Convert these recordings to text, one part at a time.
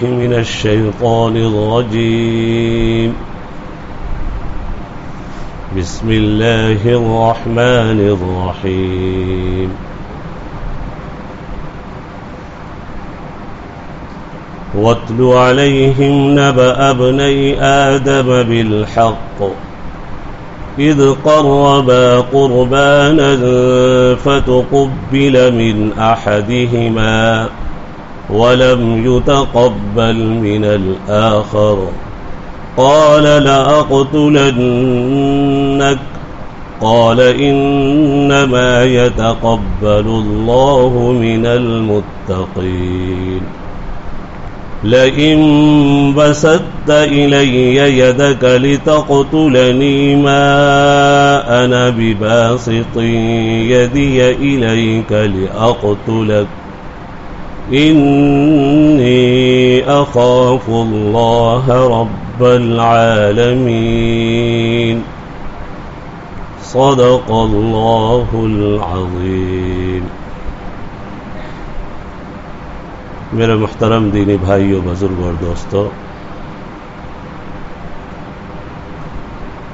من الشيطان الرجيم بسم الله الرحمن الرحيم واتل عليهم نبأ ابني آدم بالحق إذ قربا قربانا فتقبل من أحدهما ولم يتقبل من الآخر قال لأقتلنك قال إنما يتقبل الله من المتقين لئن بسطت إلي يدك لتقتلني ما أنا بباسط يدي إليك لأقتلك إني أخاف الله رب العالمين صدق الله العظيم. میرے محترم دینی بھائیوں، بزرگوں اور دوستوں،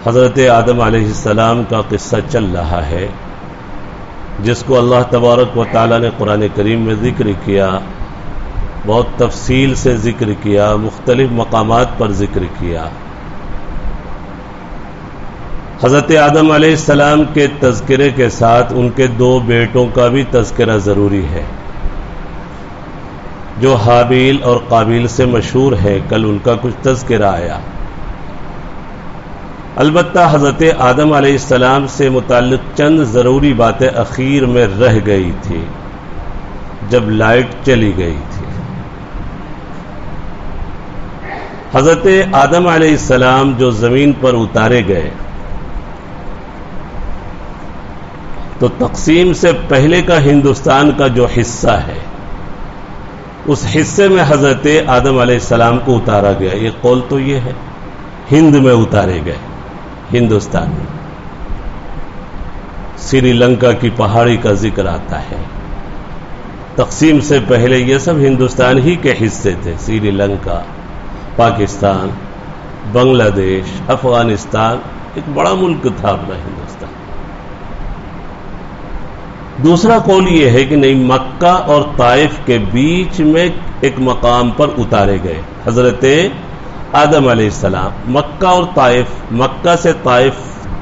حضرت آدم علیہ السلام کا قصہ چل رہا ہے جس کو اللہ تبارک و تعالی نے قرآن کریم میں ذکر کیا، بہت تفصیل سے ذکر کیا، مختلف مقامات پر ذکر کیا. حضرت آدم علیہ السلام کے تذکرے کے ساتھ ان کے دو بیٹوں کا بھی تذکرہ ضروری ہے جو حابیل اور قابیل سے مشہور ہے. کل ان کا کچھ تذکرہ آیا. البتہ حضرت آدم علیہ السلام سے متعلق چند ضروری باتیں اخیر میں رہ گئی تھی جب لائٹ چلی گئی تھی. حضرت آدم علیہ السلام جو زمین پر اتارے گئے تو تقسیم سے پہلے کا ہندوستان کا جو حصہ ہے اس حصے میں حضرت آدم علیہ السلام کو اتارا گیا. یہ قول تو یہ ہے ہند میں اتارے گئے، ہندوستان میں. سری لنکا کی پہاڑی کا ذکر آتا ہے. تقسیم سے پہلے یہ سب ہندوستان ہی کے حصے تھے. سری لنکا، پاکستان، بنگلہ دیش، افغانستان، ایک بڑا ملک تھا اپنا ہندوستان. دوسرا قول یہ ہے کہ نہیں، مکہ اور طائف کے بیچ میں ایک مقام پر اتارے گئے حضرت آدم علیہ السلام. مکہ اور طائف، مکہ سے طائف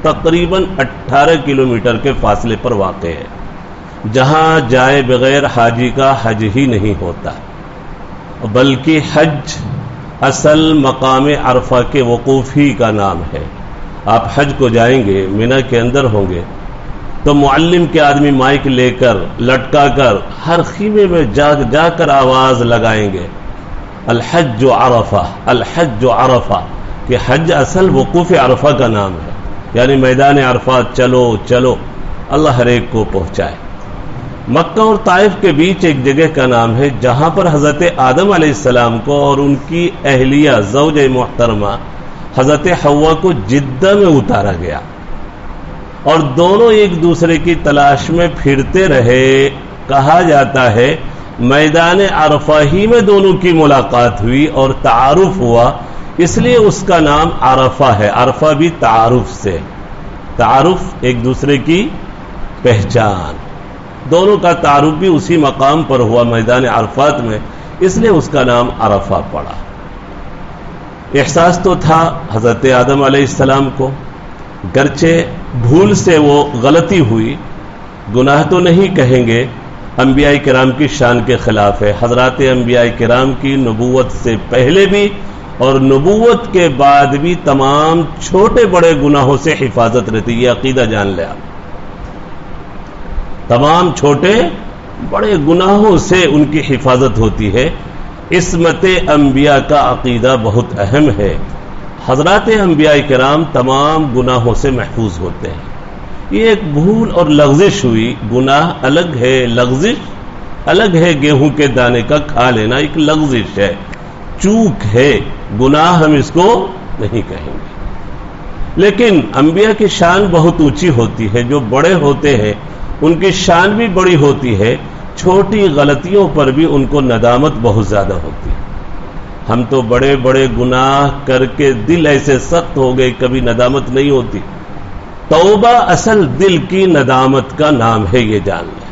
تقریباً 18 کلومیٹر کے فاصلے پر واقع ہے، جہاں جائے بغیر حاجی کا حج ہی نہیں ہوتا، بلکہ حج اصل مقام عرفہ کے وقوف ہی کا نام ہے. آپ حج کو جائیں گے، منی کے اندر ہوں گے تو معلم کے آدمی مائک لے کر لٹکا کر ہر خیمے میں جا کر آواز لگائیں گے، الحج عرفہ، الحج عرفہ، کہ حج اصل وقوف عرفہ کا نام ہے، یعنی میدان عرفات چلو چلو، اللہ ہر ایک کو پہنچائے. مکہ اور طائف کے بیچ ایک جگہ کا نام ہے جہاں پر حضرت آدم علیہ السلام کو اور ان کی اہلیہ زوجہ محترمہ حضرت حوا کو جدہ میں اتارا گیا، اور دونوں ایک دوسرے کی تلاش میں پھرتے رہے. کہا جاتا ہے میدان عرفہ ہی میں دونوں کی ملاقات ہوئی اور تعارف ہوا، اس لیے اس کا نام عرفہ ہے. عرفہ بھی تعارف سے، تعارف ایک دوسرے کی پہچان، دونوں کا تعارف بھی اسی مقام پر ہوا میدان عرفات میں، اس لیے اس کا نام عرفہ پڑا. احساس تو تھا حضرت آدم علیہ السلام کو، گرچہ بھول سے وہ غلطی ہوئی، گناہ تو نہیں کہیں گے، انبیاء کرام کی شان کے خلاف ہے. حضرات انبیاء کرام کی نبوت سے پہلے بھی اور نبوت کے بعد بھی تمام چھوٹے بڑے گناہوں سے حفاظت رہتی. یہ عقیدہ جان لے آپ، تمام چھوٹے بڑے گناہوں سے ان کی حفاظت ہوتی ہے. عصمت انبیاء کا عقیدہ بہت اہم ہے. حضرات انبیاء کرام تمام گناہوں سے محفوظ ہوتے ہیں. یہ ایک بھول اور لغزش ہوئی، گناہ الگ ہے، لغزش الگ ہے. گیہوں کے دانے کا کھا لینا ایک لغزش ہے، چوک ہے، گناہ ہم اس کو نہیں کہیں گے. لیکن انبیاء کی شان بہت اونچی ہوتی ہے، جو بڑے ہوتے ہیں ان کی شان بھی بڑی ہوتی ہے. چھوٹی غلطیوں پر بھی ان کو ندامت بہت زیادہ ہوتی ہے. ہم تو بڑے بڑے گناہ کر کے دل ایسے سخت ہو گئے، کبھی ندامت نہیں ہوتی۔ توبہ اصل دل کی ندامت کا نام ہے، یہ جان لیں۔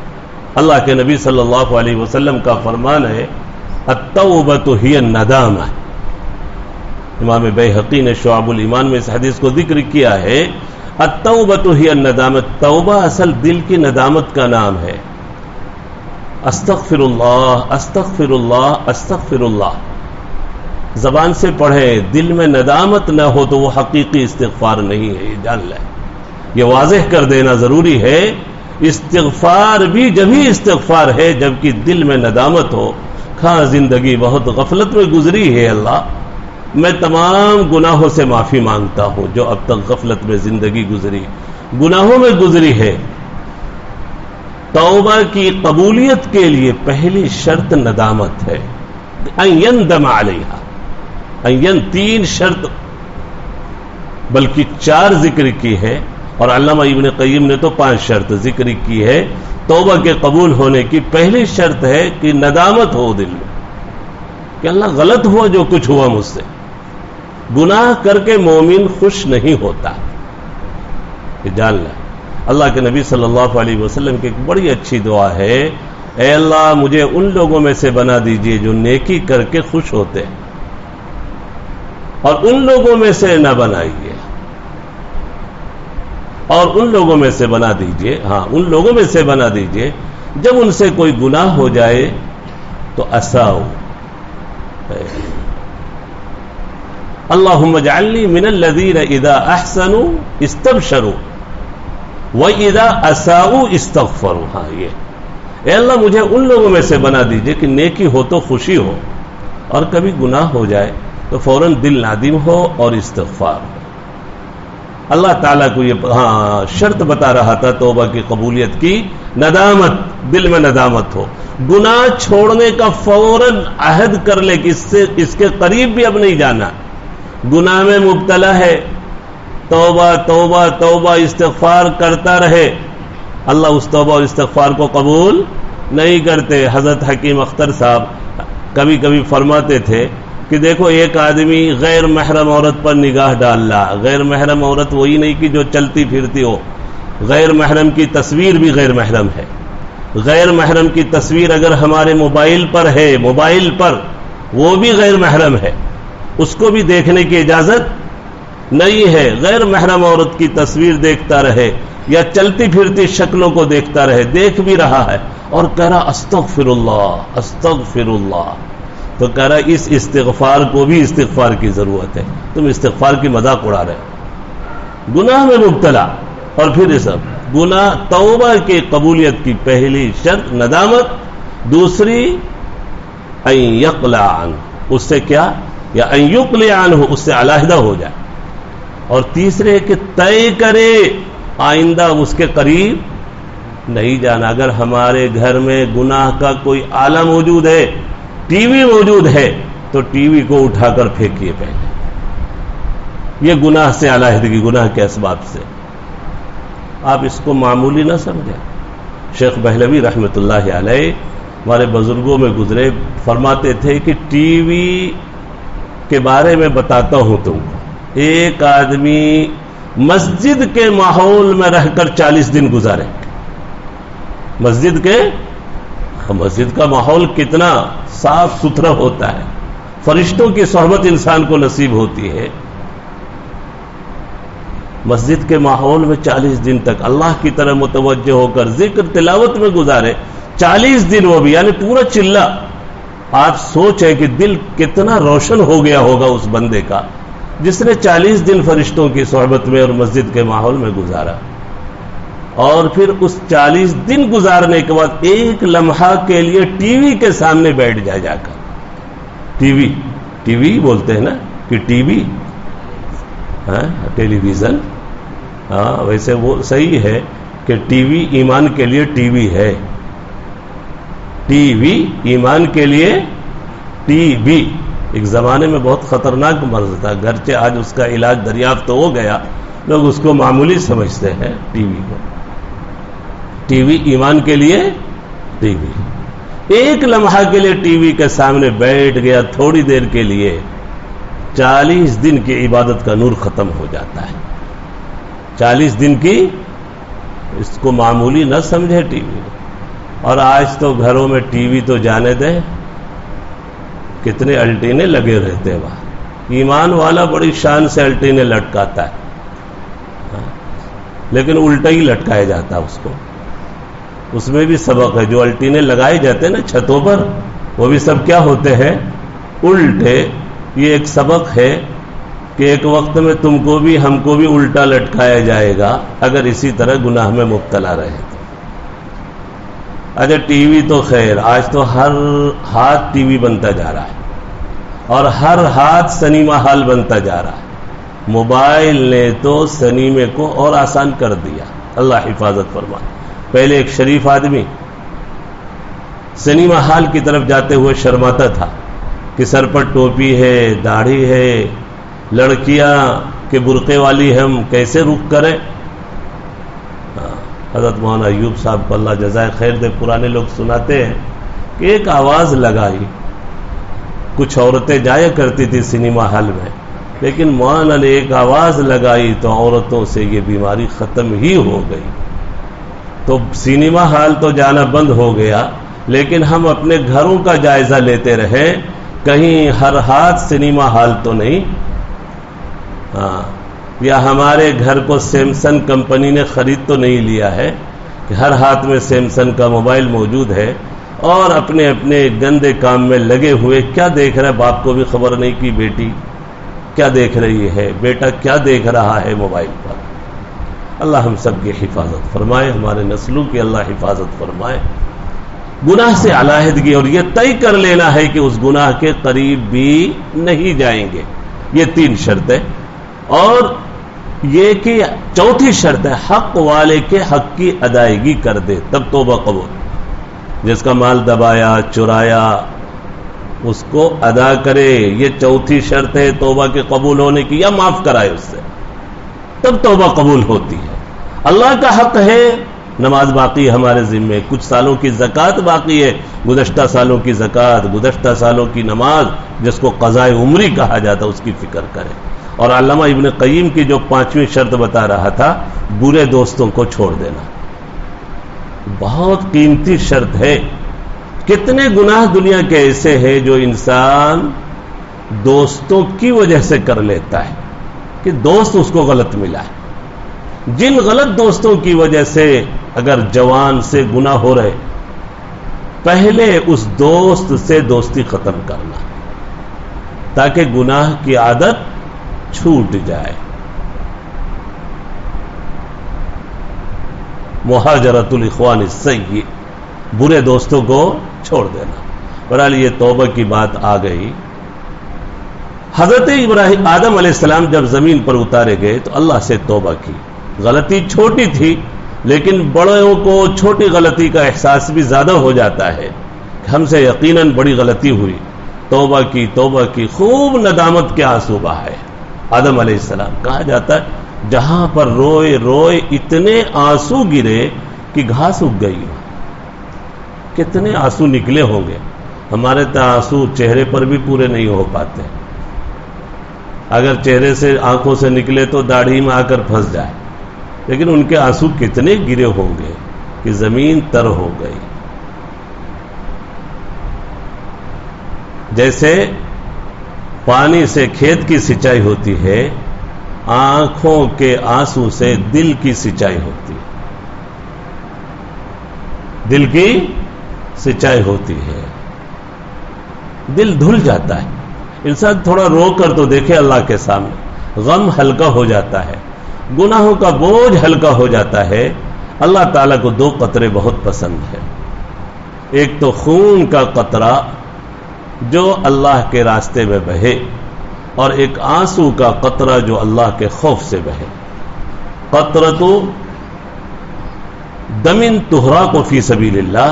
اللہ کے نبی صلی اللہ علیہ وسلم کا فرمان ہے، التوبۃ ہی الندامہ۔ امام بیہقی نے شعب الایمان میں اس حدیث کو ذکر کیا ہے، التوبۃ ہی الندامہ، توبہ اصل دل کی ندامت کا نام ہے۔ استغفر اللہ استغفر اللہ استغفر اللہ، زبان سے پڑھیں، دل میں ندامت نہ ہو تو وہ حقیقی استغفار نہیں ہے، یہ جان لیں۔ یہ واضح کر دینا ضروری ہے، استغفار بھی جبھی استغفار ہے جبکہ دل میں ندامت ہو۔ ہاں زندگی بہت غفلت میں گزری ہے، اللہ میں تمام گناہوں سے معافی مانگتا ہوں جو اب تک غفلت میں زندگی گزری، گناہوں میں گزری ہے۔ توبہ کی قبولیت کے لیے پہلی شرط ندامت ہے، ان یندم علیہا، تین شرط بلکہ 4 ذکر کی ہے، اور علامہ ابن قیم نے تو 5 شرط ذکر کی ہے۔ توبہ کے قبول ہونے کی پہلی شرط ہے کہ ندامت ہو دل میں کہ اللہ غلط ہوا جو کچھ ہوا مجھ سے۔ گناہ کر کے مومن خوش نہیں ہوتا، یہ جان لیں۔ اللہ کے نبی صلی اللہ علیہ وسلم کی ایک بڑی اچھی دعا ہے، اے اللہ مجھے ان لوگوں میں سے بنا دیجئے جو نیکی کر کے خوش ہوتے ہیں، اور ان لوگوں میں سے نہ بنائیے، اور ان لوگوں میں سے بنا دیجئے، ہاں ان لوگوں میں سے بنا دیجئے جب ان سے کوئی گناہ ہو جائے تو اساؤ، اللہم اجعلنی من الذین اذا احسنوا استبشروا واذا اساؤوا استغفروا۔ ہاں یہ اے اللہ مجھے ان لوگوں میں سے بنا دیجئے کہ نیکی ہو تو خوشی ہو، اور کبھی گناہ ہو جائے تو فوراً دل نادم ہو اور استغفار ہو۔ اللہ تعالیٰ کو یہ شرط بتا رہا تھا توبہ کی قبولیت کی، ندامت، دل میں ندامت ہو، گناہ چھوڑنے کا فوراً عہد کر لے کہ اس کے قریب بھی اب نہیں جانا، گناہ میں مبتلا ہے، توبہ توبہ توبہ استغفار کرتا رہے۔ اللہ اس توبہ اور استغفار کو قبول نہیں کرتے۔ حضرت حکیم اختر صاحب کبھی کبھی فرماتے تھے کہ دیکھو ایک آدمی غیر محرم عورت پر نگاہ ڈال رہا، غیر محرم عورت وہی نہیں کہ جو چلتی پھرتی ہو، غیر محرم کی تصویر بھی غیر محرم ہے، غیر محرم کی تصویر اگر ہمارے موبائل پر ہے، موبائل پر، وہ بھی غیر محرم ہے، اس کو بھی دیکھنے کی اجازت نہیں ہے۔ غیر محرم عورت کی تصویر دیکھتا رہے یا چلتی پھرتی شکلوں کو دیکھتا رہے، دیکھ بھی رہا ہے اور کہہ رہا استغفر اللہ استغفر اللہ، تو کہہ رہا اس استغفار کو بھی استغفار کی ضرورت ہے، تم استغفار کی مذاق اڑا رہے، گناہ میں مبتلا۔ اور پھر یہ سب گناہ، توبہ کی قبولیت کی پہلی شرط ندامت، دوسری ان یقلع عنہ، اس سے کیا، یا ان یقلع عنہ، اس سے علیحدہ ہو جائے، اور تیسرے کہ طے کرے آئندہ اس کے قریب نہیں جانا۔ اگر ہمارے گھر میں گناہ کا کوئی آلہ موجود ہے، ٹی وی موجود ہے، تو ٹی وی کو اٹھا کر پھینکیے پہلے، یہ گناہ سے علیحدگی، گناہ کے اسباب سے۔ آپ اس کو معمولی نہ سمجھیں۔ شیخ بہلوی رحمۃ اللہ علیہ ہمارے بزرگوں میں گزرے، فرماتے تھے کہ ٹی وی کے بارے میں بتاتا ہوں تم کو، ایک آدمی مسجد کے ماحول میں رہ کر 40 دن گزارے، مسجد کا ماحول کتنا صاف ستھرا ہوتا ہے، فرشتوں کی صحبت انسان کو نصیب ہوتی ہے، مسجد کے ماحول میں 40 دن تک اللہ کی طرح متوجہ ہو کر ذکر تلاوت میں گزارے، 40 دن وہ بھی، یعنی پورا چلہ۔ آپ سوچیں کہ دل کتنا روشن ہو گیا ہوگا اس بندے کا جس نے 40 دن فرشتوں کی صحبت میں اور مسجد کے ماحول میں گزارا، اور پھر اس 40 دن گزارنے کے بعد ایک لمحہ کے لیے ٹی وی کے سامنے بیٹھ جائے، جا کر ٹی وی بولتے ہیں نا کہ ٹی وی، ٹیلی ویژن، ویسے وہ صحیح ہے کہ ٹی وی ایمان کے لیے ٹی وی ہے، ٹی وی ایمان کے لیے ٹی وی ایک زمانے میں بہت خطرناک مرض تھا، گرچہ آج اس کا علاج دریافت ہو گیا، لوگ اس کو معمولی سمجھتے ہیں ٹی وی کو، ٹی وی ایمان کے لیے ٹی وی۔ ایک لمحہ کے لیے ٹی وی کے سامنے بیٹھ گیا تھوڑی دیر کے لیے، 40 دن کی عبادت کا نور ختم ہو جاتا ہے۔ 40 دن کی، اس کو معمولی نہ سمجھے ٹی وی۔ اور آج تو گھروں میں ٹی وی تو جانے دیں، کتنے الٹینے لگے رہتے ہیں وہاں۔ ایمان والا بڑی شان سے الٹینے لٹکاتا ہے، لیکن الٹا ہی لٹکایا جاتا ہے اس کو۔ اس میں بھی سبق ہے، جو الٹینے لگائے جاتے ہیں نا چھتوں پر، وہ بھی سب کیا ہوتے ہیں؟ الٹے۔ یہ ایک سبق ہے کہ ایک وقت میں تم کو بھی ہم کو بھی الٹا لٹکایا جائے گا اگر اسی طرح گناہ میں مبتلا رہے تو۔ اچھا ٹی وی تو خیر، آج تو ہر ہاتھ ٹی وی بنتا جا رہا ہے، اور ہر ہاتھ سنیما ہال بنتا جا رہا ہے۔ موبائل نے تو سنیمے کو اور آسان کر دیا، اللہ حفاظت فرمائے۔ پہلے ایک شریف آدمی سنیما ہال کی طرف جاتے ہوئے شرماتا تھا کہ سر پر ٹوپی ہے، داڑھی ہے، لڑکیاں کہ برقعے والی ہم کیسے رخ کریں۔ حضرت مولانا ایوب صاحب کو اللہ جزائے خیر دے، پرانے لوگ سناتے ہیں کہ ایک آواز لگائی، کچھ عورتیں جایا کرتی تھی سنیما ہال میں، لیکن مولانا نے ایک آواز لگائی تو عورتوں سے یہ بیماری ختم ہی ہو گئی۔ تو سنیما ہال تو جانا بند ہو گیا، لیکن ہم اپنے گھروں کا جائزہ لیتے رہے، کہیں ہر ہاتھ سنیما ہال تو نہیں، یا ہمارے گھر کو سیمسنگ کمپنی نے خرید تو نہیں لیا ہے کہ ہر ہاتھ میں سیمسنگ کا موبائل موجود ہے، اور اپنے اپنے گندے کام میں لگے ہوئے۔ کیا دیکھ رہا ہے باپ کو بھی خبر نہیں کہ بیٹی کیا دیکھ رہی ہے، بیٹا کیا دیکھ رہا ہے موبائل پر۔ اللہ ہم سب کی حفاظت فرمائے، ہمارے نسلوں کی اللہ حفاظت فرمائے۔ گناہ سے علیحدگی، اور یہ طے کر لینا ہے کہ اس گناہ کے قریب بھی نہیں جائیں گے، یہ 3 شرطیں۔ اور یہ کہ چوتھی شرط ہے حق والے کے حق کی ادائیگی کر دے، تب توبہ قبول۔ جس کا مال دبایا، چرایا، اس کو ادا کرے، یہ چوتھی شرط ہے توبہ کے قبول ہونے کی، یا معاف کرائے اس سے، تب توبہ قبول ہوتی ہے۔ اللہ کا حق ہے، نماز باقی ہے ہمارے ذمے، کچھ سالوں کی زکوٰۃ باقی ہے، گزشتہ سالوں کی زکوٰۃ، گزشتہ سالوں کی نماز، جس کو قضاء عمری کہا جاتا ہے، اس کی فکر کرے۔ اور علامہ ابن قیم کی جو 5ویں شرط بتا رہا تھا، برے دوستوں کو چھوڑ دینا، بہت قیمتی شرط ہے۔ کتنے گناہ دنیا کے ایسے ہیں جو انسان دوستوں کی وجہ سے کر لیتا ہے، کہ دوست اس کو غلط ملا ہے۔ جن غلط دوستوں کی وجہ سے اگر جوان سے گناہ ہو رہے، پہلے اس دوست سے دوستی ختم کرنا تاکہ گناہ کی عادت چھوٹ جائے۔ مہاجرت الاخوان السیء، برے دوستوں کو چھوڑ دینا۔ بہرحال یہ توبہ کی بات آ گئی۔ حضرت ابراہیم آدم علیہ السلام جب زمین پر اتارے گئے تو اللہ سے توبہ کی۔ غلطی چھوٹی تھی، لیکن بڑوں کو چھوٹی غلطی کا احساس بھی زیادہ ہو جاتا ہے کہ ہم سے یقیناً بڑی غلطی ہوئی۔ توبہ کی، خوب ندامت کے آنسو بہائے آدم علیہ السلام۔ کہا جاتا ہے جہاں پر روئے روئے اتنے آنسو گرے کہ گھاس اگ گئی۔ کتنے آنسو نکلے ہوں گے؟ ہمارے تو آنسو چہرے پر بھی پورے نہیں ہو پاتے، اگر چہرے سے آنکھوں سے نکلے تو داڑھی میں آ کر پھنس جائے، لیکن ان کے آنسو کتنے گرے ہوں گے کہ زمین تر ہو گئی۔ جیسے پانی سے کھیت کی سچائی ہوتی ہے، آنکھوں کے آنسو سے دل کی سچائی ہوتی ہے، دل کی سچائی ہوتی ہے، دل دھل جاتا ہے۔ انسان تھوڑا رو کر تو دیکھے اللہ کے سامنے، غم ہلکا ہو جاتا ہے، گناہوں کا بوجھ ہلکا ہو جاتا ہے۔ اللہ تعالیٰ کو 2 قطرے بہت پسند ہے، ایک تو خون کا قطرہ جو اللہ کے راستے میں بہے، اور ایک آنسو کا قطرہ جو اللہ کے خوف سے بہے۔ قطرۃ دم تحرق فی سبیل اللہ،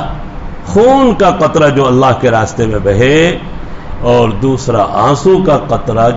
خون کا قطرہ جو اللہ کے راستے میں بہے، اور دوسرا آنسو کا قطرہ